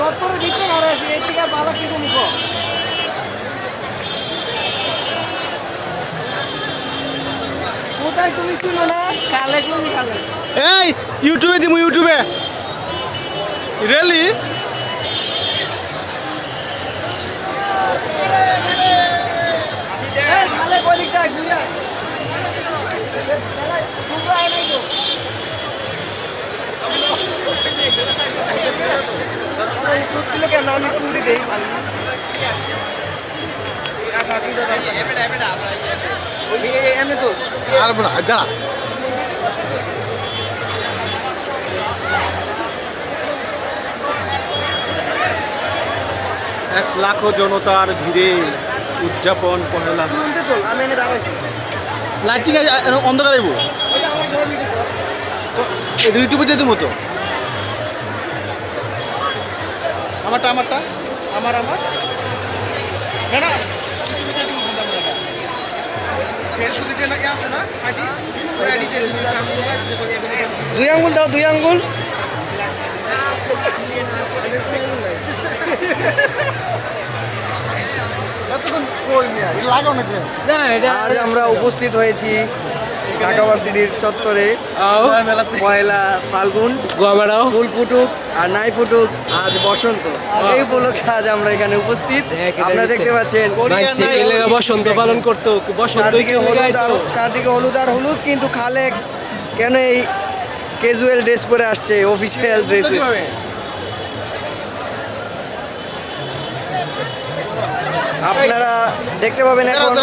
চত্বরের ভিতরে ঘরে আছি এর থেকে ভালো কিছু নিব কোথায় তুমি চিনো না খালে কই খালে এই ইউটিউবে দিমু ইউটিউবে রিয়েলি এই খালে কই দিকটা ঘুরে শুধু আয় নাই তো ছিল কেন আমি কুড়ি দেই ভালো এমনি তো আর বড় দাঁড়া 1,00,000 জনতার ভিড়ে উদযাপন পহেলা শুনতে তো আমি এনে দাঁড়াইছি লাইটিং অন্ধকার আইব ওইটা আমার সবাই ভিডিও ইউটিউবে দিয়ে দেবো তো আমারটা আমারটা আমার আমার না না ফেসবুকে যে নাকি আছে না আইডি ওই আইডিতে দুই আঙ্গুল দাও দুই আঙ্গুল আজ আমরা উপস্থিত হয়েছি ঢাকা ভার্সিটির চত্বরে পয়লা ফাল্গুন ফুল ফুটুক আর নাই ফুটুক আজ বসন্ত এই উপলক্ষে আজ আমরা এখানে উপস্থিত আপনারা দেখতে পাচ্ছেন বসন্ত পালন করতো চারদিকে হলুদ আর হলুদ কিন্তু খালেক কেন এই ক্যাজুয়াল ড্রেস পরে আসছে অফিসিয়াল ড্রেসে আপনারা দেখতে পাবেন এখন